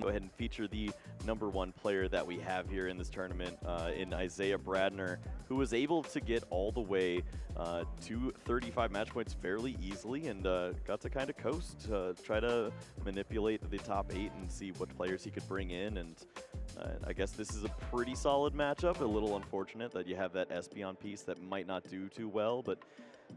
go ahead and feature the #1 player that we have here in this tournament in Isaiah Bradner, who was able to get all the way to 35 match points fairly easily and got to kind of coast, try to manipulate the top 8 and see what players he could bring in. And I guess this is a pretty solid matchup. A little unfortunate that you have that Espeon piece that might not do too well, but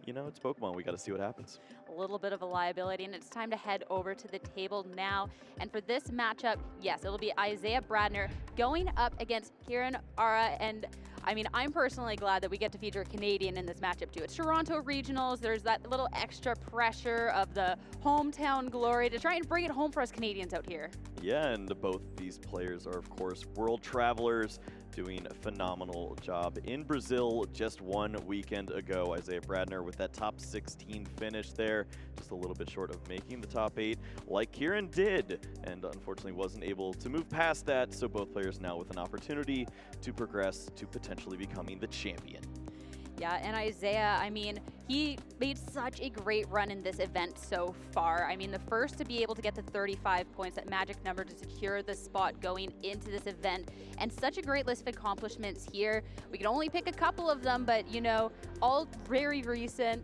you know, it's Pokemon. We got to see what happens. A little bit of a liability, and it's time to head over to the table now. And for this matchup, yes, it'll be Isaiah Bradner going up against Ciran, Farah, and I mean, I'm personally glad that we get to feature a Canadian in this matchup too. It's Toronto Regionals. There's that little extra pressure of the hometown glory to try and bring it home for us Canadians out here. Yeah, and both these players are, of course, world travelers, doing a phenomenal job in Brazil just one weekend ago. Isaiah Bradner with that top 16 finish there, just a little bit short of making the top 8 like Ciran did, and unfortunately wasn't able to move past that. So both players now with an opportunity to progress to potentially becoming the champion. Yeah, and Isaiah, I mean, he made such a great run in this event so far. I mean, the first to be able to get the 35 points, that magic number to secure the spot going into this event, and such a great list of accomplishments here. We can only pick a couple of them, but you know, all very recent.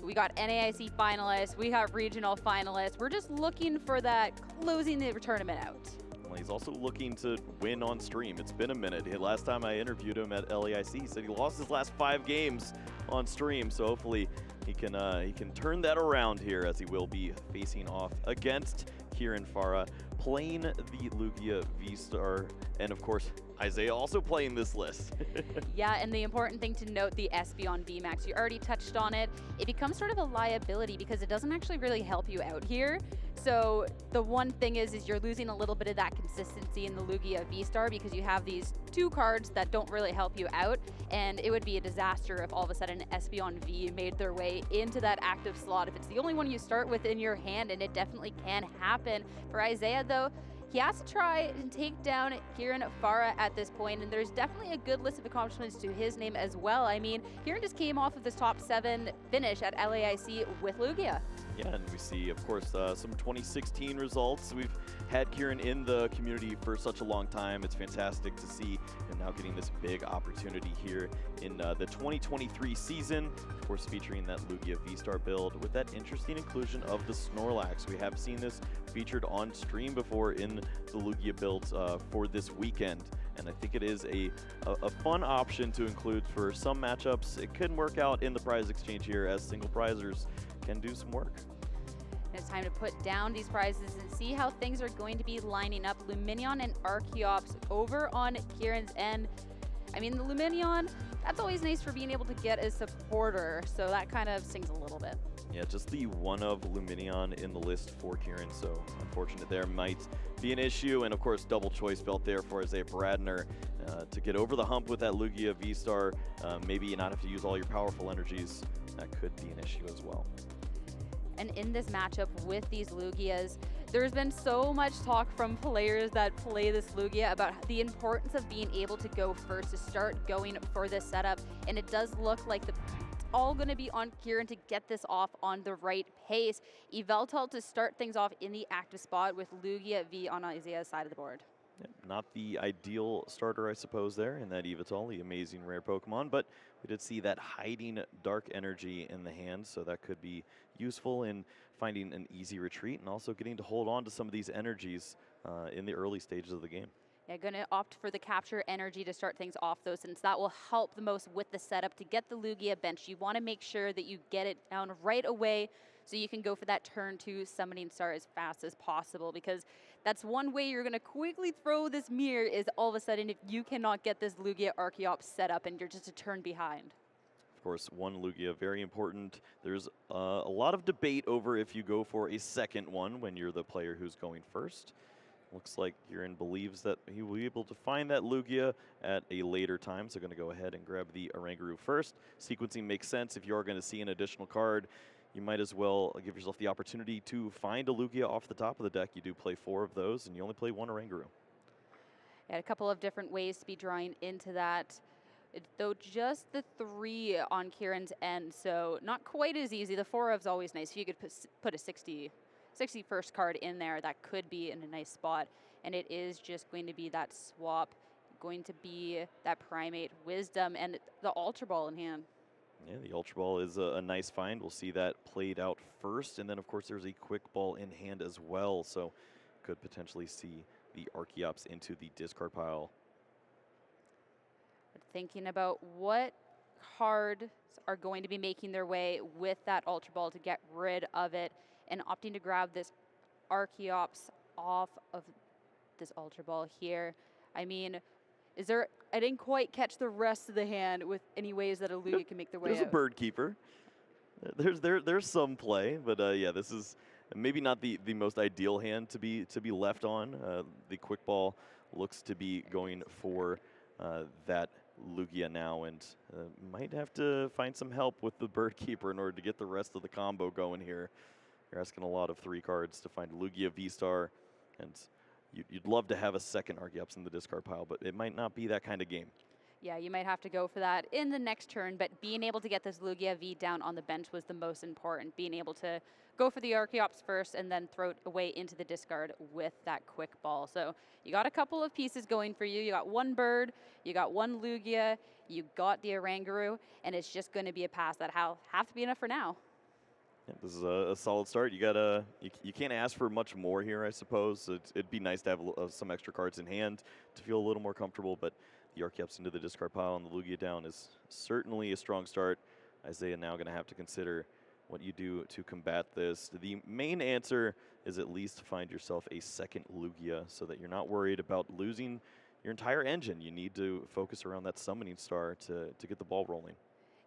We got NAIC finalists, we got regional finalists. We're just looking for that closing the tournament out. He's also looking to win on stream. It's been a minute. Last time I interviewed him at LAIC, he said he lost his last 5 games on stream. So hopefully he can turn that around here, as he will be facing off against Ciran, Farah, playing the Lugia V-Star, and of course Isaiah also playing this list. Yeah, and the important thing to note, the Espeon VMAX, you already touched on it. It becomes sort of a liability because it doesn't actually really help you out here. So the one thing is you're losing a little bit of that consistency in the Lugia V-Star because you have these 2 cards that don't really help you out, and it would be a disaster if all of a sudden Espeon V made their way into that active slot if it's the only one you start with in your hand, and it definitely can happen. For Isaiah though, he has to try and take down Ciran, Farah at this point, and there's definitely a good list of accomplishments to his name as well. I mean, Ciran just came off of this top 7 finish at LAIC with Lugia. Yeah, and we see, of course, some 2016 results. We've had Ciran in the community for such a long time. It's fantastic to see him now getting this big opportunity here in the 2023 season. Of course, featuring that Lugia V-Star build with that interesting inclusion of the Snorlax. We have seen this featured on stream before in the Lugia builds for this weekend. And I think it is a fun option to include for some matchups. It could work out in the prize exchange here, as single prizers can do some work. It's time to put down these prizes and see how things are going to be lining up. Lumineon and Archeops over on Ciran's end. I mean, the Lumineon, that's always nice for being able to get a supporter, so that kind of stings a little bit. Yeah, just the one of Lumineon in the list for Ciran, so unfortunate there might be an issue. And of course, double choice belt there for Isaiah Bradner to get over the hump with that Lugia V-Star. Maybe you not have to use all your powerful energies. That could be an issue as well. And in this matchup with these Lugias, there's been so much talk from players that play this Lugia about the importance of being able to go first, to start going for this setup. And it does look like it's all going to be on Ciran to get this off on the right pace. Yveltal to start things off in the active spot with Lugia V on Isaiah's side of the board. Yeah, not the ideal starter, I suppose, there in that Yveltal, the amazing rare Pokemon, but we did see that hiding dark energy in the hand, so that could be useful in finding an easy retreat and also getting to hold on to some of these energies in the early stages of the game. Yeah, going to opt for the capture energy to start things off, though, since that will help the most with the setup to get the Lugia bench. You want to make sure that you get it down right away so you can go for that turn 2 summoning star as fast as possible, because that's one way you're going to quickly throw this mirror is all of a sudden if you cannot get this Lugia Archeops set up and you're just a turn behind. Of course, one Lugia, very important. There's a lot of debate over if you go for a second one when you're the player who's going first. Looks like Ciran believes that he will be able to find that Lugia at a later time, so going to go ahead and grab the Oranguru first. Sequencing makes sense. If you are going to see an additional card, you might as well give yourself the opportunity to find a Lugia off the top of the deck. You do play 4 of those, and you only play 1 Oranguru. Yeah, a couple of different ways to be drawing into that. Though just the 3 on Ciran's end, so not quite as easy. The 4 of's always nice. If you could put a 61st card in there, that could be in a nice spot. and it is just going to be that swap, going to be that Primate Wisdom and the Ultra Ball in hand. Yeah, the Ultra Ball is a nice find. We'll see that played out first, and then of course there's a Quick Ball in hand as well, so could potentially see the Archeops into the discard pile. Thinking about what cards are going to be making their way with that Ultra Ball to get rid of it, and opting to grab this Archeops off of this Ultra Ball here. I mean, I didn't quite catch the rest of the hand with any ways that a Lugia can make their way out. There's a Bird Keeper. There's some play, but yeah, this is maybe not the most ideal hand to be left on. The Quick Ball looks to be going for that Lugia now, and might have to find some help with the Bird Keeper in order to get the rest of the combo going here. You're asking a lot of 3 cards to find Lugia V-Star, and you'd love to have a second Archeops in the discard pile, but it might not be that kind of game. Yeah, you might have to go for that in the next turn, but being able to get this Lugia V down on the bench was the most important. Being able to go for the Archeops first and then throw it away into the discard with that Quick Ball. So you got a couple of pieces going for you. You got 1 Bird, you got 1 Lugia, you got the Oranguru, and it's just going to be a pass that have to be enough for now. Yeah, this is a solid start. You can't ask for much more here, I suppose. It'd be nice to have some extra cards in hand to feel a little more comfortable, but the Archeops into the discard pile and the Lugia down is certainly a strong start. Isaiah now going to have to consider what you do to combat this. The main answer is at least find yourself a second Lugia so that you're not worried about losing your entire engine. You need to focus around that summoning star to get the ball rolling.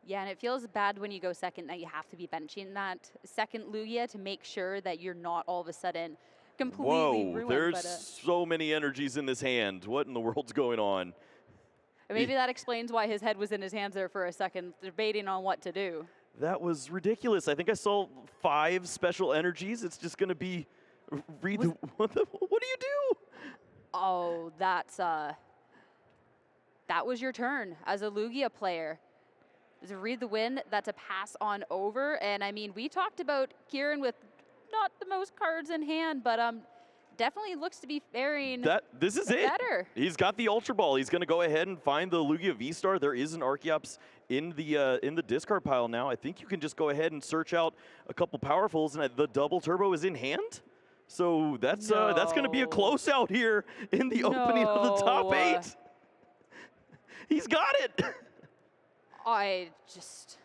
Yeah, and it feels bad when you go second that you have to be benching that second Lugia to make sure that you're not all of a sudden completely ruined. There's so many energies in this hand. What in the world's going on? Maybe that explains why his head was in his hands there for a second, debating on what to do. That was ridiculous. I think I saw 5 special energies. It's just going to be what do you do? Oh, that was your turn as a Lugia player. Is a read the wind, that's a pass on over. And I mean, we talked about Ciran with not the most cards in hand, but definitely looks to be faring this is better. He's got the Ultra Ball. He's going to go ahead and find the Lugia V-Star. There is an Archeops in the discard pile now. I think you can just go ahead and search out a couple powerfuls, and the double turbo is in hand. So that's going to be a closeout here in the opening of the top 8. He's got it. I just...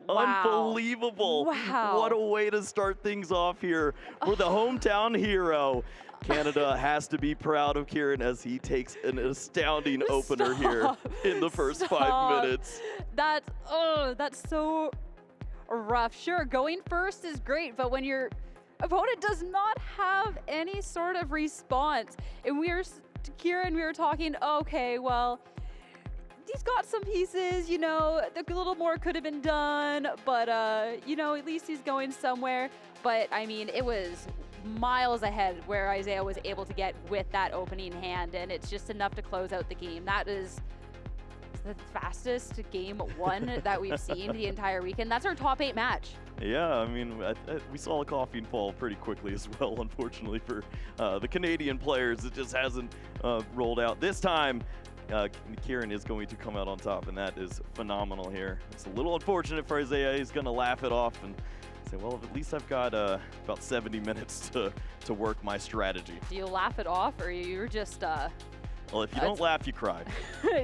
Wow. Unbelievable. Wow. What a way to start things off here for the hometown hero. Canada has to be proud of Ciran as he takes an astounding opener here in the first 5 minutes. That's so rough. Sure, going first is great, but when your opponent does not have any sort of response, and Ciran, we were talking, okay, well, he's got some pieces, a little more could have been done, but, at least he's going somewhere. But, I mean, it was miles ahead where Isaiah was able to get with that opening hand, and it's just enough to close out the game. That is the fastest game 1 that we've seen the entire weekend. That's our top 8 match. Yeah, I mean, we saw a coughing fall pretty quickly as well, unfortunately, for the Canadian players. It just hasn't rolled out. This time, Ciran is going to come out on top, and that is phenomenal here. It's a little unfortunate for Isaiah. He's going to laugh it off and say, well, at least I've got about 70 minutes to work my strategy. Do you laugh it off, or you're just... Well, if you don't laugh, you cry.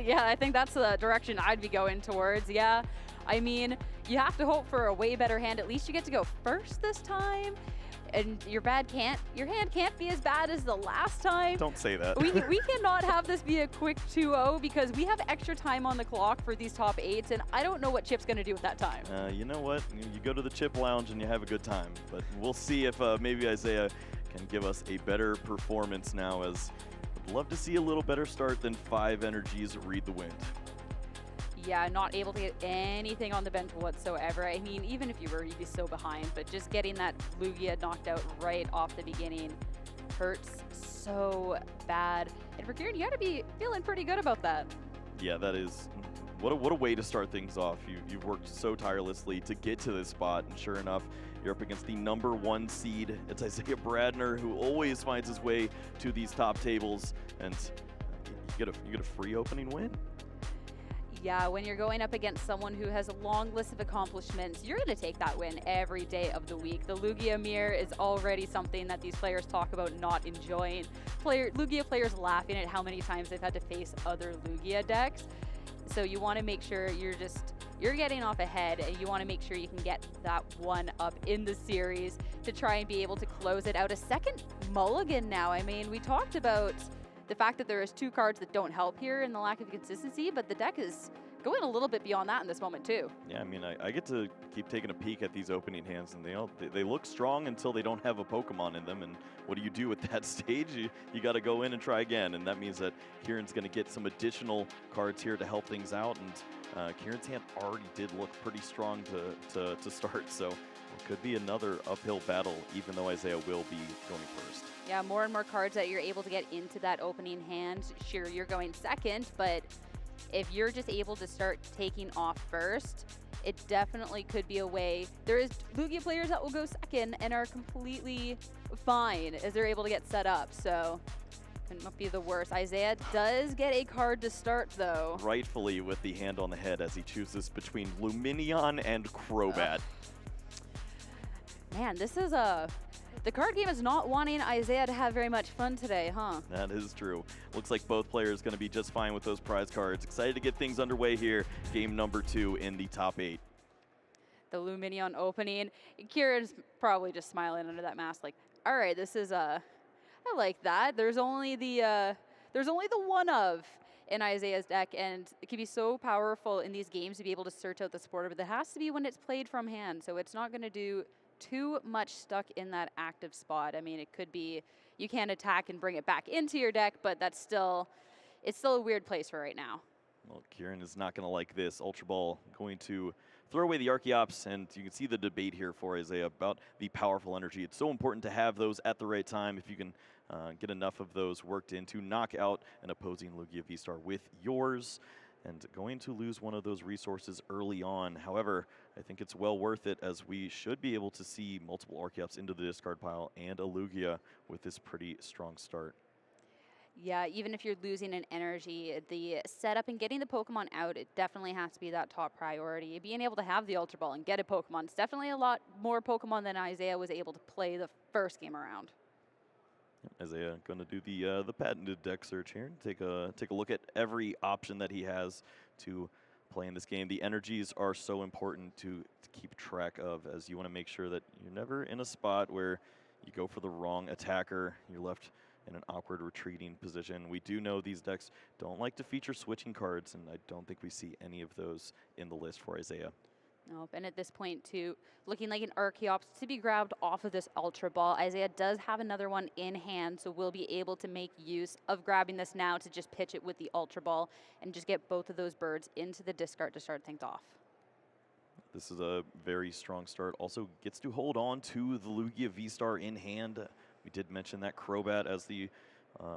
Yeah, I think that's the direction I'd be going towards. Yeah, I mean, you have to hope for a way better hand. At least you get to go first this time. And your hand can't be as bad as the last time. Don't say that. We cannot have this be a quick 2-0 because we have extra time on the clock for these top 8s, and I don't know what Chip's going to do with that time. You know what? You go to the Chip Lounge and you have a good time. But we'll see if maybe Isaiah can give us a better performance now, as I'd love to see a little better start than 5 energies read the wind. Yeah, not able to get anything on the bench whatsoever. I mean, even if you'd be so behind, but just getting that Lugia knocked out right off the beginning hurts so bad. And for Ciran, you got to be feeling pretty good about that. Yeah, that is, what a way to start things off. You've worked so tirelessly to get to this spot, and sure enough, You're up against the #1 seed. It's Isaiah Bradner, who always finds his way to these top tables, and you get a free opening win. Yeah, when you're going up against someone who has a long list of accomplishments, you're going to take that win every day of the week. The Lugia mirror is already something that these players talk about not enjoying. Lugia players laughing at how many times they've had to face other Lugia decks. So you want to make sure you're getting off ahead, and you want to make sure you can get that one up in the series to try and be able to close it out. A second mulligan now. I mean, we talked about the fact that there is 2 cards that don't help here in the lack of consistency, but the deck is going a little bit beyond that in this moment too. Yeah, I mean, I get to keep taking a peek at these opening hands, and they look strong until they don't have a Pokemon in them. And what do you do at that stage? You got to go in and try again, and that means that Ciran's going to get some additional cards here to help things out. And Ciran's hand already did look pretty strong to start, so it could be another uphill battle, even though Isaiah will be going first. Yeah, more and more cards that you're able to get into that opening hand. Sure, you're going second, but if you're just able to start taking off first, it definitely could be a way. There is Lugia players that will go second and are completely fine as they're able to get set up, so it might be the worst. Isaiah does get a card to start, though. Rightfully with the hand on the head as he chooses between Lumineon and Crobat. Man, this is the card game is not wanting Isaiah to have very much fun today, huh? That is true. Looks like both players going to be just fine with those prize cards. Excited to get things underway here. Game number 2 in the top 8. The Lumineon opening. Ciran's probably just smiling under that mask like, all right, this is, I like that. There's only the one of in Isaiah's deck, and it can be so powerful in these games to be able to search out the supporter, but it has to be when it's played from hand, so it's not going to do too much stuck in that active spot. I mean, it could be you can attack and bring it back into your deck, but it's still a weird place for right now. Well, Ciran is not going to like this. Ultra Ball going to throw away the Archeops, and you can see the debate here for Isaiah about the powerful energy. It's so important to have those at the right time. If you can get enough of those worked in to knock out an opposing Lugia V-Star with yours, and going to lose one of those resources early on. However, I think it's well worth it, as we should be able to see multiple Archeops into the discard pile and a Lugia with this pretty strong start. Yeah, even if you're losing an energy, the setup and getting the Pokemon out, it definitely has to be that top priority. Being able to have the Ultra Ball and get a Pokemon, it's definitely a lot more Pokemon than Isaiah was able to play the first game around. Isaiah going to do the patented deck search here. Take a look at every option that he has to play in this game. The energies are so important to keep track of, as you want to make sure that you're never in a spot where you go for the wrong attacker. You're left in an awkward retreating position. We do know these decks don't like to feature switching cards, and I don't think we see any of those in the list for Isaiah. Nope, and at this point too, looking like an Archeops to be grabbed off of this Ultra Ball. Isaiah does have another one in hand, so we'll be able to make use of grabbing this now to just pitch it with the Ultra Ball and just get both of those birds into the discard to start things off. This is a very strong start. Also gets to hold on to the Lugia V-Star in hand. We did mention that Crobat as the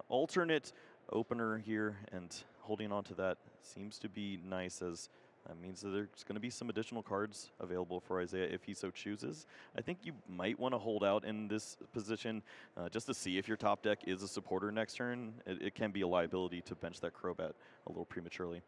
alternate opener here, and holding on to that seems to be nice, as that means that there's going to be some additional cards available for Isaiah if he so chooses. I think you might want to hold out in this position just to see if your top deck is a supporter next turn. It can be a liability to bench that Crobat a little prematurely.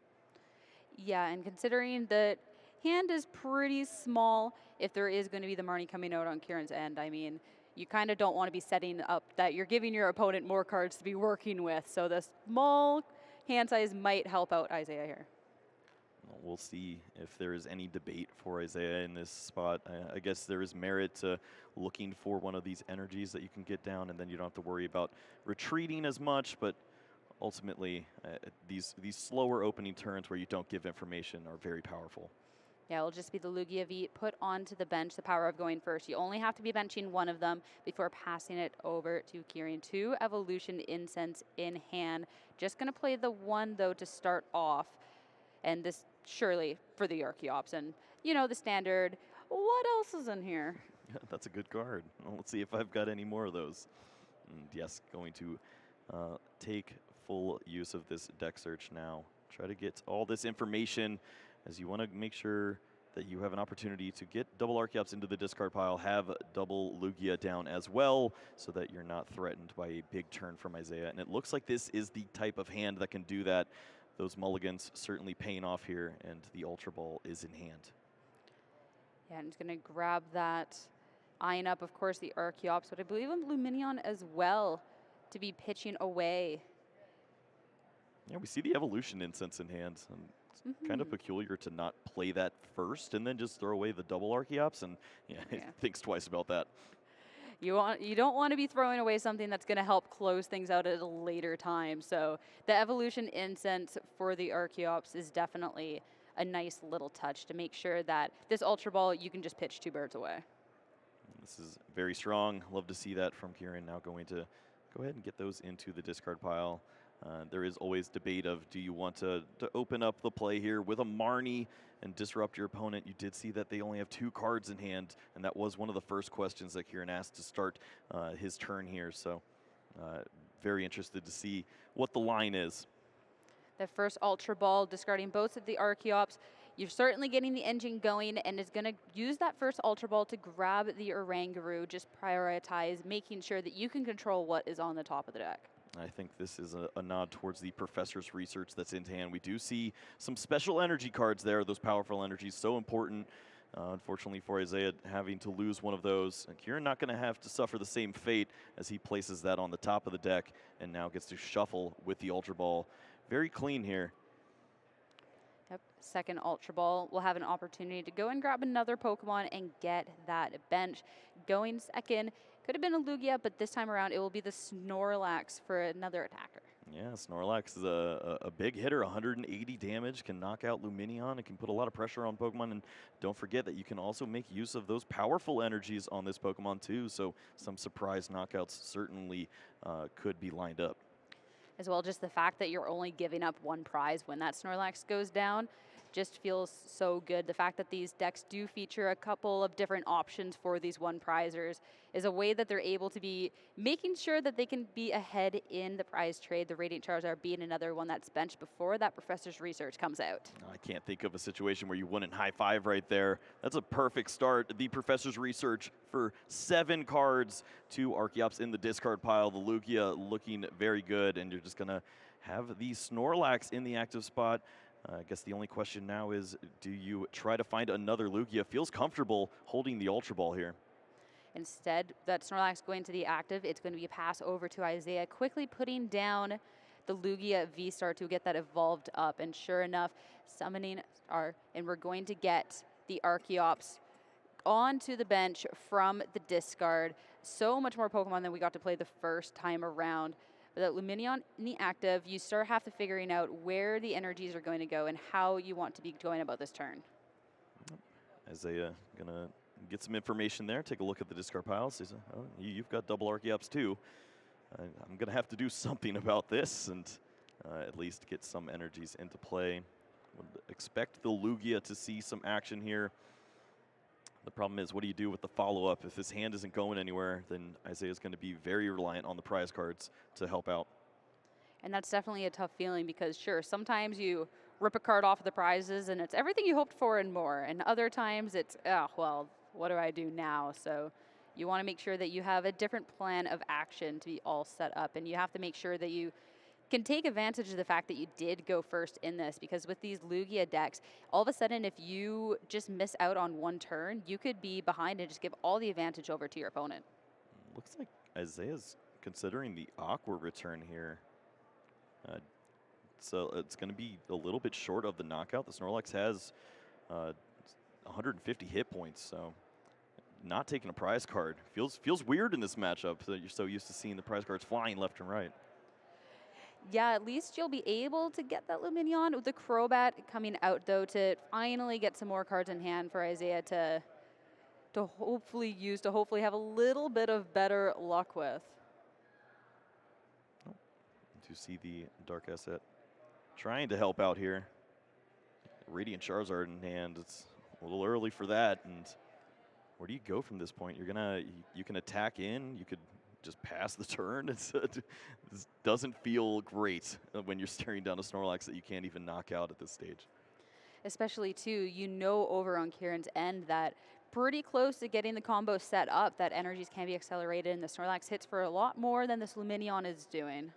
Yeah, and considering that hand is pretty small, if there is going to be the Marnie coming out on Ciran's end, I mean, you kind of don't want to be setting up that you're giving your opponent more cards to be working with. So the small hand size might help out Isaiah here. We'll see if there is any debate for Isaiah in this spot. I guess there is merit to looking for one of these energies that you can get down, and then you don't have to worry about retreating as much. But ultimately, these slower opening turns where you don't give information are very powerful. Yeah, it'll just be the Lugia V put onto the bench, the power of going first. You only have to be benching one of them before passing it over to Ciran. 2 Evolution Incense in hand. Just going to play the one, though, to start off. And this surely for the Archeops. And, you know, the standard, what else is in here? That's a good card. Well, let's see if I've got any more of those. And yes, going to take full use of this deck search now. Try to get all this information, as you want to make sure that you have an opportunity to get double Archeops into the discard pile, have double Lugia down as well, so that you're not threatened by a big turn from Isaiah. And it looks like this is the type of hand that can do that. Those mulligans certainly paying off here, and the Ultra Ball is in hand. Yeah, I'm just going to grab that, eyeing up, of course, the Archeops, but I believe a Luminion as well to be pitching away. Yeah, we see the Evolution Incense in hand. And it's kind of peculiar to not play that first and then just throw away the double Archeops, and it thinks twice about that. You don't want to be throwing away something that's going to help close things out at a later time. So the Evolution Incense for the Archeops is definitely a nice little touch to make sure that this Ultra Ball, you can just pitch 2 birds away. This is very strong. Love to see that from Ciran. Now going to go ahead and get those into the discard pile. There is always debate of, do you want to open up the play here with a Marnie and disrupt your opponent? You did see that they only have 2 cards in hand, and that was one of the first questions that Ciran asked to start his turn here. So very interested to see what the line is. The first Ultra Ball, discarding both of the Archeops. You're certainly getting the engine going, and is going to use that first Ultra Ball to grab the Oranguru, just prioritize making sure that you can control what is on the top of the deck. I think this is a nod towards the Professor's research that's in hand. We do see some special energy cards there, those powerful energies, so important. Unfortunately for Isaiah, having to lose one of those. And Ciran not going to have to suffer the same fate as he places that on the top of the deck and now gets to shuffle with the Ultra Ball. Very clean here. Yep, second Ultra Ball will have an opportunity to go and grab another Pokemon and get that bench. Going second, could have been a Lugia, but this time around it will be the Snorlax for another attacker. Yeah, Snorlax is a big hitter, 180 damage, can knock out Luminion, and can put a lot of pressure on Pokemon. And don't forget that you can also make use of those powerful energies on this Pokemon too, so some surprise knockouts certainly could be lined up. As well, just the fact that you're only giving up 1 prize when that Snorlax goes down just feels so good. The fact that these decks do feature a couple of different options for these 1 prizers is a way that they're able to be making sure that they can be ahead in the prize trade. The Radiant Charizard being another one that's benched before that Professor's research comes out. I can't think of a situation where you wouldn't high-five right there. That's a perfect start. The Professor's research for 7 cards, 2 Archeops in the discard pile. The Lugia looking very good, and you're just going to have the Snorlax in the active spot. I guess the only question now is, do you try to find another Lugia? Feels comfortable holding the Ultra Ball here. Instead, that Snorlax going to the active, it's going to be a pass over to Isaiah, quickly putting down the Lugia V-Star to get that evolved up. And sure enough, summoning Star, and we're going to get the Archeops onto the bench from the discard. So much more Pokemon than we got to play the first time around. But that Luminion in the active, you start have to figuring out where the energies are going to go and how you want to be going about this turn. Isaiah gonna get some information there. Take a look at the discard pile. Says, oh, you've got double Archeops too. I'm gonna have to do something about this and at least get some energies into play. Would expect the Lugia to see some action here. The problem is, what do you do with the follow-up? If his hand isn't going anywhere, then Isaiah's going to be very reliant on the prize cards to help out. And that's definitely a tough feeling because, sure, sometimes you rip a card off of the prizes and it's everything you hoped for and more. And other times it's, oh, well, what do I do now? So you want to make sure that you have a different plan of action to be all set up. And you have to make sure that you can take advantage of the fact that you did go first in this, because with these Lugia decks, all of a sudden if you just miss out on 1 turn, you could be behind and just give all the advantage over to your opponent. Looks like Isaiah's considering the Aqua return here. So it's going to be a little bit short of the knockout. The Snorlax has 150 hit points, so not taking a prize card. Feels weird in this matchup. So you're so used to seeing the prize cards flying left and right. Yeah, at least you'll be able to get that Luminion. With the Crobat coming out, though, to finally get some more cards in hand for Isaiah to hopefully use, to hopefully have a little bit of better luck with. Oh, to see the Dark Asset trying to help out here. Radiant Charizard in hand. It's a little early for that. And where do you go from this point? You can attack in. You could just pass the turn. This doesn't feel great when you're staring down a Snorlax that you can't even knock out at this stage. especially too, you know over on Ciran's end that pretty close to getting the combo set up, that energies can be accelerated and the Snorlax hits for a lot more than this Lumineon is doing.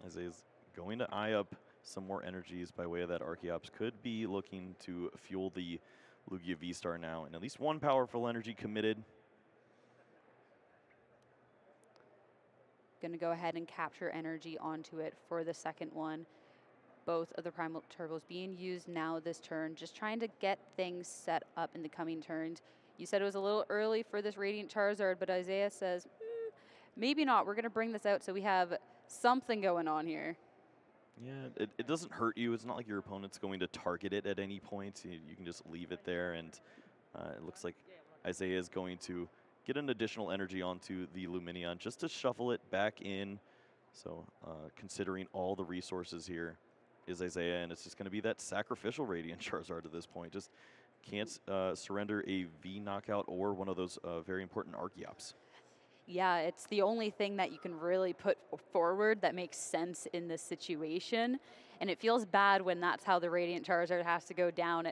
Isaiah's going to eye up some more energies by way of that Archeops. Could be looking to fuel the Lugia V-Star now, and at least one powerful energy committed. Going to go ahead and capture energy onto it for the second one. Both of the Primal Turbos being used now this turn, just trying to get things set up in the coming turns. You said it was a little early for this Radiant Charizard, but Isaiah says, maybe not. We're going to bring this out so we have something going on here. Yeah, it doesn't hurt you. It's not like your opponent's going to target it at any point. You can just leave it there, and it looks like Isaiah is going to get an additional energy onto the Lumineon just to shuffle it back in. So considering all the resources here is Isaiah, and it's just going to be that sacrificial Radiant Charizard at this point. Just can't surrender a V knockout or one of those very important Archeops. Yeah, it's the only thing that you can really put forward that makes sense in this situation. And it feels bad when that's how the Radiant Charizard has to go down.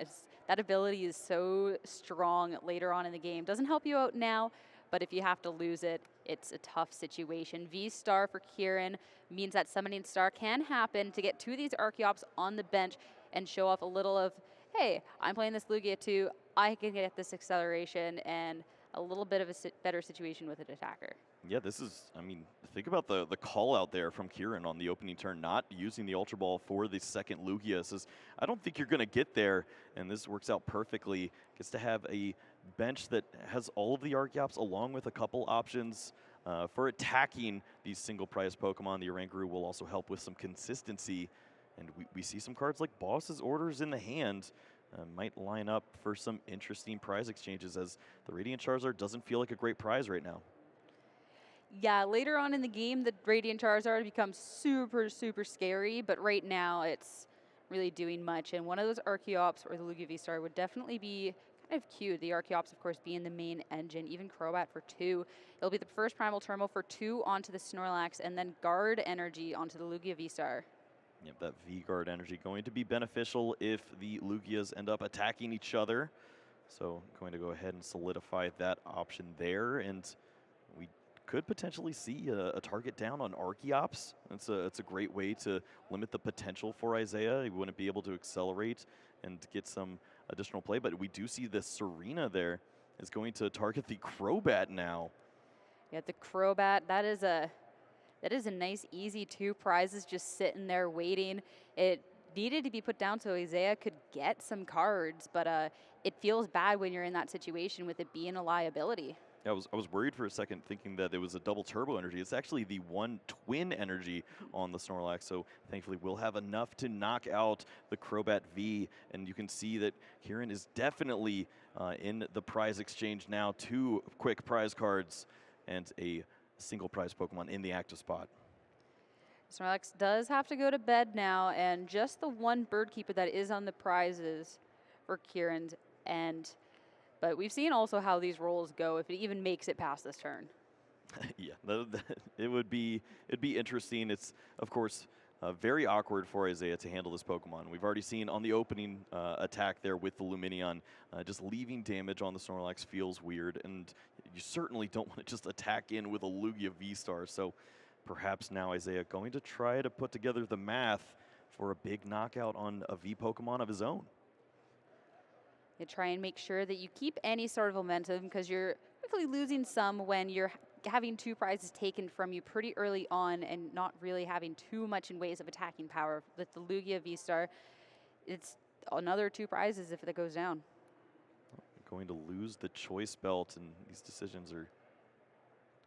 That ability is so strong later on in the game. Doesn't help you out now, but if you have to lose it, it's a tough situation. V-Star for Ciran means that Summoning Star can happen to get two of these Archeops on the bench and show off a little of, hey, I'm playing this Lugia too. I can get this acceleration and a little bit of a better situation with an attacker. Yeah, this is, I mean, think about the call out there from Ciran on the opening turn, not using the Ultra Ball for the second Lugia. Says, I don't think you're going to get there, and this works out perfectly. Gets to have a bench that has all of the Archeops along with a couple options for attacking these single prize Pokemon. The Oranguru will also help with some consistency, and we see some cards like Boss's Orders in the hand. Might line up for some interesting prize exchanges, as the Radiant Charizard doesn't feel like a great prize right now. Yeah, later on in the game, the Radiant Charizard becomes super, super scary, but right now it's really doing much. And one of those Archeops or the Lugia V-Star would definitely be kind of cute. The Archeops, of course, being the main engine, even Crobat for 2. It'll be the first Primal Turbo for 2 onto the Snorlax, and then Guard Energy onto the Lugia V-Star. Yep, that V-Guard energy going to be beneficial if the Lugias end up attacking each other. So going to go ahead and solidify that option there, and we could potentially see a target down on Archeops. It's a great way to limit the potential for Isaiah. He wouldn't be able to accelerate and get some additional play, but we do see the Serena there is going to target the Crobat now. Yeah, the Crobat, that is a nice, easy 2 prizes just sitting there waiting. It needed to be put down so Isaiah could get some cards, but it feels bad when you're in that situation with it being a liability. Yeah, I was worried for a second thinking that it was a double turbo energy. It's actually the one twin energy on the Snorlax, so thankfully we'll have enough to knock out the Crobat V, and you can see that Ciran is definitely in the prize exchange now. 2 quick prize cards and a single prize Pokemon in the active spot. Snorlax does have to go to bed now, and just the one bird keeper that is on the prizes for Ciran's end. But we've seen also how these rolls go if it even makes it past this turn. Yeah, it'd be interesting. It's, of course, very awkward for Isaiah to handle this Pokemon. We've already seen on the opening attack there with the Lumineon, just leaving damage on the Snorlax feels weird, and you certainly don't want to just attack in with a Lugia V-Star. So perhaps now Isaiah going to try to put together the math for a big knockout on a V Pokemon of his own. You try and make sure that you keep any sort of momentum, because you're quickly losing some when you're having 2 prizes taken from you pretty early on and not really having too much in ways of attacking power. With the Lugia V-Star, it's another 2 prizes if that goes down. Going to lose the choice belt, and these decisions are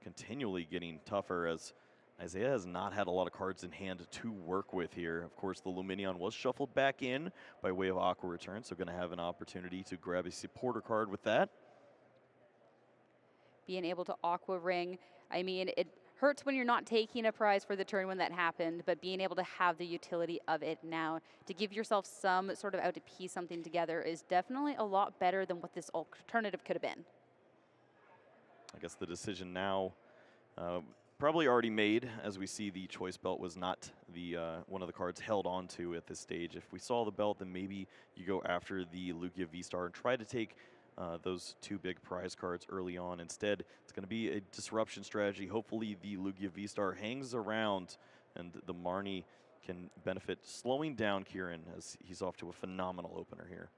continually getting tougher as Isaiah has not had a lot of cards in hand to work with here. Of course, the Lumineon was shuffled back in by way of Aqua Return, so going to have an opportunity to grab a supporter card with that. Being able to Aqua Ring, I mean, it hurts when you're not taking a prize for the turn when that happened, but being able to have the utility of it now to give yourself some sort of out to piece something together is definitely a lot better than what this alternative could have been. I guess the decision now probably already made, as we see the choice belt was not the one of the cards held onto at this stage. If we saw the belt, then maybe you go after the Lugia V-Star and try to take those 2 big prize cards early on. Instead, it's going to be a disruption strategy. Hopefully the Lugia V-Star hangs around and the Marnie can benefit, slowing down Ciran as he's off to a phenomenal opener here.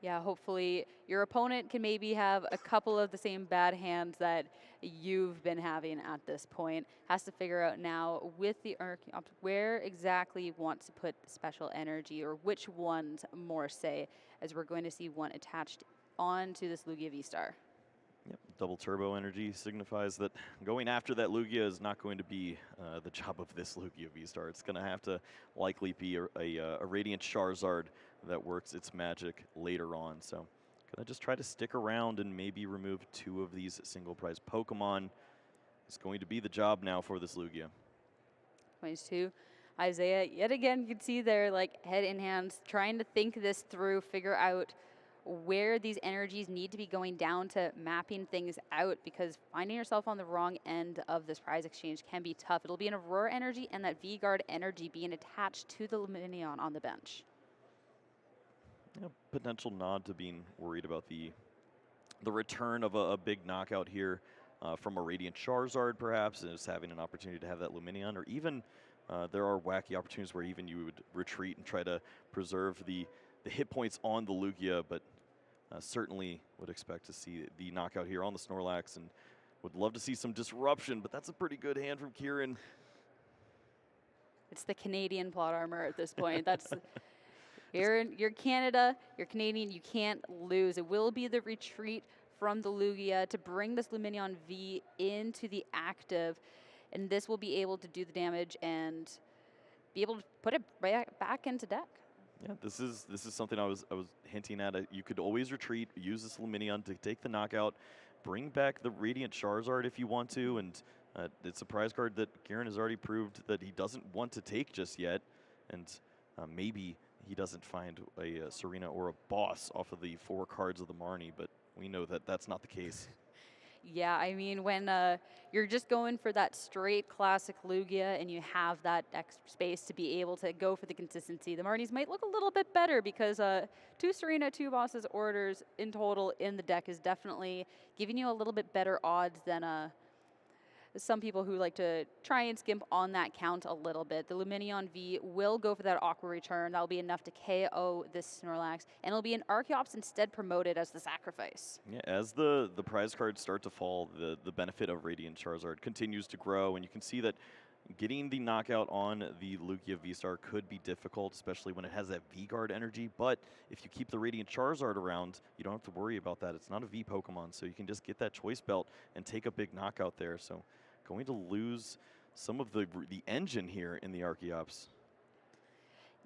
Yeah, hopefully your opponent can maybe have a couple of the same bad hands that you've been having at this point. Has to figure out now with the Archeops where exactly you want to put special energy, or which ones more say, as we're going to see one attached onto this Lugia V-Star. Yep, double turbo energy signifies that going after that Lugia is not going to be the job of this Lugia V-Star. It's going to have to likely be a Radiant Charizard that works its magic later on. So gonna just try to stick around and maybe remove 2 of these single prize Pokemon. It's going to be the job now for this Lugia. 22. Isaiah, yet again, you can see they're like head in hands, trying to think this through, figure out where these energies need to be going down to mapping things out, because finding yourself on the wrong end of this prize exchange can be tough. It'll be an Aurora energy and that V-Guard energy being attached to the Lumineon on the bench. Yeah, potential nod to being worried about the return of a big knockout here from a Radiant Charizard, perhaps, and just having an opportunity to have that Lumineon, or even there are wacky opportunities where even you would retreat and try to preserve the hit points on the Lugia, but certainly would expect to see the knockout here on the Snorlax, and would love to see some disruption, but that's a pretty good hand from Ciran. It's the Canadian plot armor at this point. That's you're Canada, you're Canadian, you can't lose. It will be the retreat from the Lugia to bring this Lumineon V into the active, and this will be able to do the damage and be able to put it right back into deck. Yeah, this is something I was hinting at. You could always retreat, use this Lumineon to take the knockout, bring back the Radiant Charizard if you want to, and it's a prize card that Ciran has already proved that he doesn't want to take just yet, and maybe he doesn't find a Serena or a Boss off of the 4 cards of the Marnie, but we know that that's not the case. Yeah, I mean, when you're just going for that straight classic Lugia and you have that extra space to be able to go for the consistency, the Marnies might look a little bit better, because 2 Serena, 2 Bosses orders in total in the deck is definitely giving you a little bit better odds than some people who like to try and skimp on that count a little bit. The Lumineon V will go for that Aqua return. That'll be enough to KO this Snorlax, and it'll be an Archeops instead promoted as the sacrifice. Yeah, as the prize cards start to fall, the benefit of Radiant Charizard continues to grow, and you can see that getting the knockout on the Lugia V-Star could be difficult, especially when it has that V-Guard energy, but if you keep the Radiant Charizard around, you don't have to worry about that. It's not a V Pokemon, so you can just get that choice belt and take a big knockout there. So going to lose some of the engine here in the Archeops.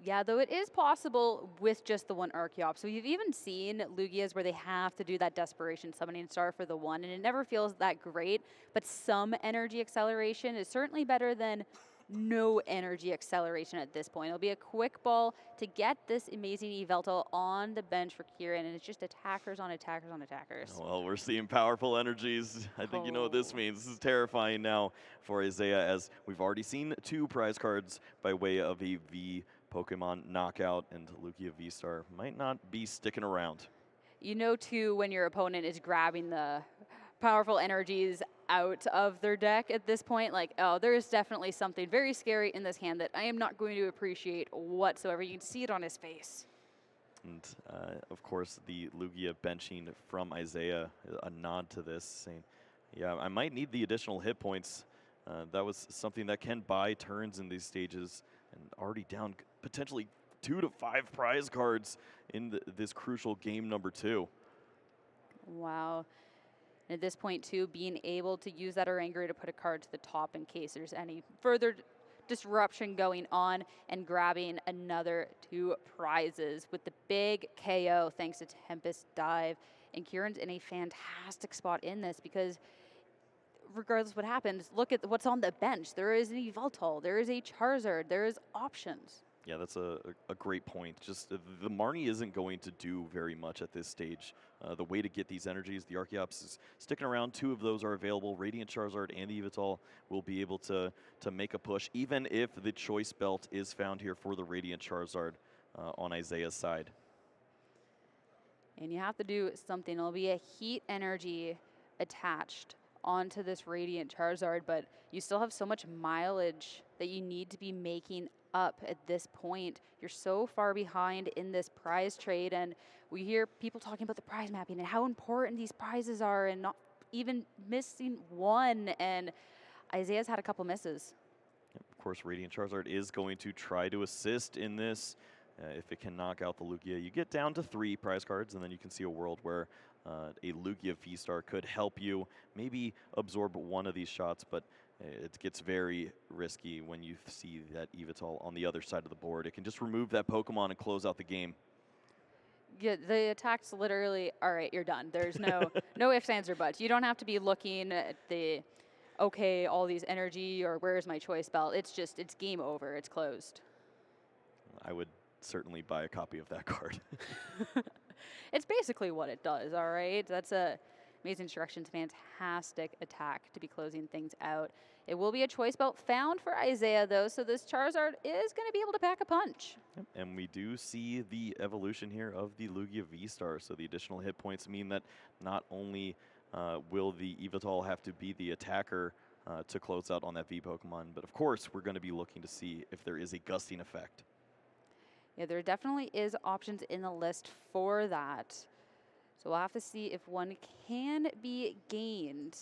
Yeah, though it is possible with just the one Archeops. So you've even seen Lugias where they have to do that Desperation Summoning Star for the one, and it never feels that great, but some energy acceleration is certainly better than no energy acceleration at this point. It'll be a quick ball to get this amazing Yveltal on the bench for Ciran, and it's just attackers on attackers on attackers. Well, we're seeing powerful energies. I think you know what this means. This is terrifying now for Isaiah, as we've already seen 2 prize cards by way of a V Pokemon knockout, and Lugia V-Star might not be sticking around. You know, too, when your opponent is grabbing the powerful energies out of their deck at this point, like, oh, there is definitely something very scary in this hand that I am not going to appreciate whatsoever. You can see it on his face. And, of course, the Lugia benching from Isaiah, a nod to this, saying, yeah, I might need the additional hit points. That was something that can buy turns in these stages, and already down potentially 2 to 5 prize cards in this crucial game number 2. Wow. And at this point, too, being able to use that Oranguru to put a card to the top in case there's any further disruption going on, and grabbing another 2 prizes with the big KO thanks to Tempest Dive. And Ciran's in a fantastic spot in this, because regardless what happens, look at what's on the bench. There is an Yveltal, there is a Charizard, there is options. Yeah, that's a great point. Just the Marnie isn't going to do very much at this stage. The way to get these energies, the Archeops is sticking around. 2 of those are available. Radiant Charizard and the Yveltal will be able to make a push, even if the Choice Belt is found here for the Radiant Charizard on Isaiah's side. And you have to do something. There'll be a heat energy attached onto this Radiant Charizard, but you still have so much mileage that you need to be making up at this point. You're so far behind in this prize trade, and we hear people talking about the prize mapping and how important these prizes are and not even missing one, and Isaiah's had a couple misses. Of course, Radiant Charizard is going to try to assist in this. If it can knock out the Lugia, you get down to 3 prize cards, and then you can see a world where a Lugia V-Star could help you maybe absorb one of these shots, but it gets very risky when you see that Yveltal on the other side of the board. It can just remove that Pokemon and close out the game. Yeah, the attack's literally, all right, you're done. There's no no ifs, ands, or buts. You don't have to be looking at the, okay, all these energy or where's my choice belt. It's just, it's game over. It's closed. I would certainly buy a copy of that card. It's basically what it does, all right? That's a Amazing Instructions, fantastic attack to be closing things out. It will be a choice belt found for Isaiah, though, so this Charizard is going to be able to pack a punch. Yep. And we do see the evolution here of the Lugia V-Star, so the additional hit points mean that not only will the Yveltal have to be the attacker to close out on that V Pokemon, but of course we're going to be looking to see if there is a gusting effect. Yeah, there definitely is options in the list for that. So we'll have to see if one can be gained.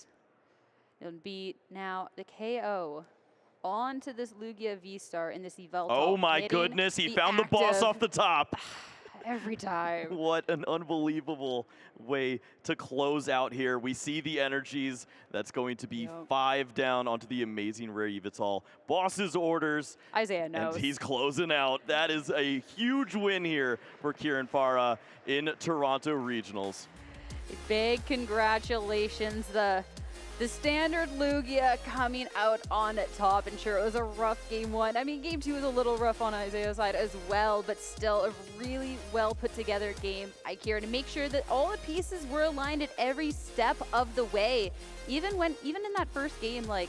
It would be now the KO onto this Lugia V-Star in this Yveltal. Oh my goodness, he found the boss off the top. Every time. What an unbelievable way to close out here. We see the energies. That's going to be 5 down onto the amazing rare Yveltal. Boss's orders. Isaiah knows. And he's closing out. That is a huge win here for Ciran Farah in Toronto Regionals. Big congratulations. The standard Lugia coming out on top, and sure, it was a rough game 1. I mean, game 2 was a little rough on Isaiah's side as well, but still a really well put together game by Ciran to make sure that all the pieces were aligned at every step of the way. Even in that first game, like,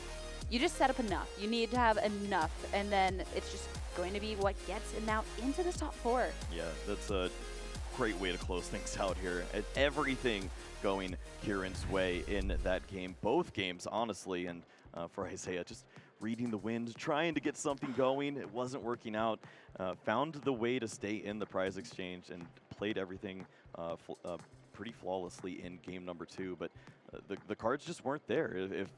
you just set up enough. You need to have enough, and then it's just going to be what gets him now into the top 4. Yeah, that's a great way to close things out here. And everything going Ciran's way in that game, both games, honestly. And for Isaiah, just reading the wind, trying to get something going. It wasn't working out. Found the way to stay in the prize exchange and played everything pretty flawlessly in game number 2. But the cards just weren't there.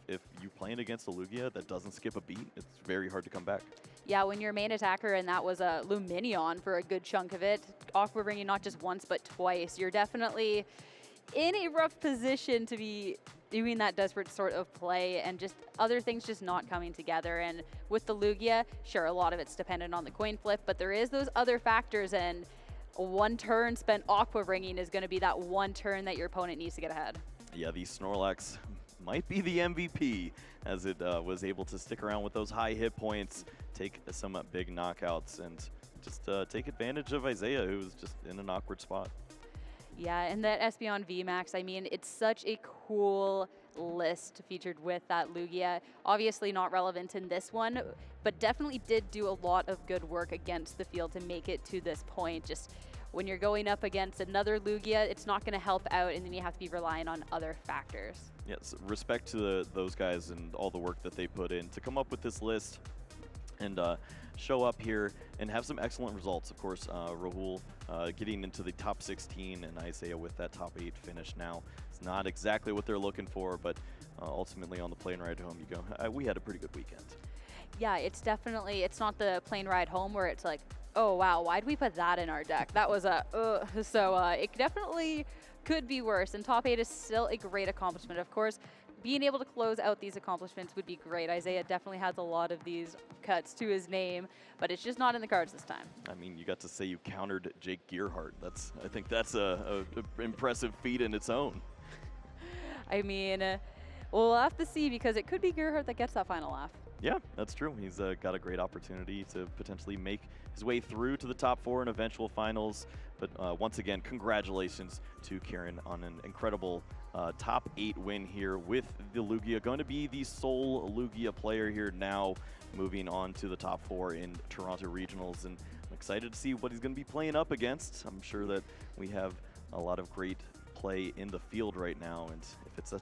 If you're playing against a Lugia that doesn't skip a beat, it's very hard to come back. Yeah, when you're main attacker and that was a Luminion for a good chunk of it, awkward ringing not just once but twice, you're definitely in a rough position to be doing that desperate sort of play and just other things just not coming together. And with the Lugia, sure, a lot of it's dependent on the coin flip, but there is those other factors, and one turn spent aqua ringing is going to be that one turn that your opponent needs to get ahead. Yeah, the Snorlax might be the MVP as it was able to stick around with those high hit points, take some big knockouts, and just take advantage of Isaiah, who was just in an awkward spot. Yeah, and that Espeon VMAX, I mean, it's such a cool list featured with that Lugia. Obviously not relevant in this one, but definitely did do a lot of good work against the field to make it to this point. Just when you're going up against another Lugia, it's not going to help out, and then you have to be relying on other factors. Yes, respect to those guys and all the work that they put in to come up with this list and show up here and have some excellent results. Of course, Rahul getting into the top 16 and Isaiah with that top 8 finish now. It's not exactly what they're looking for, but ultimately on the plane ride home you go, we had a pretty good weekend. Yeah, it's definitely, it's not the plane ride home where it's like, oh wow, why'd we put that in our deck? That was a, so it definitely could be worse, and top 8 is still a great accomplishment. Of course, being able to close out these accomplishments would be great. Isaiah definitely has a lot of these cuts to his name, but it's just not in the cards this time. I mean, you got to say you countered Jake Gearhart. I think that's a impressive feat in its own. I mean, We'll have to see because it could be Gerhardt that gets that final laugh. Yeah, that's true. He's got a great opportunity to potentially make his way through to the top 4 in eventual finals. But once again, congratulations to Ciran on an incredible top 8 win here with the Lugia. Going to be the sole Lugia player here now, moving on to the top 4 in Toronto Regionals. And I'm excited to see what he's going to be playing up against. I'm sure that we have a lot of great play in the field right now. And if it's a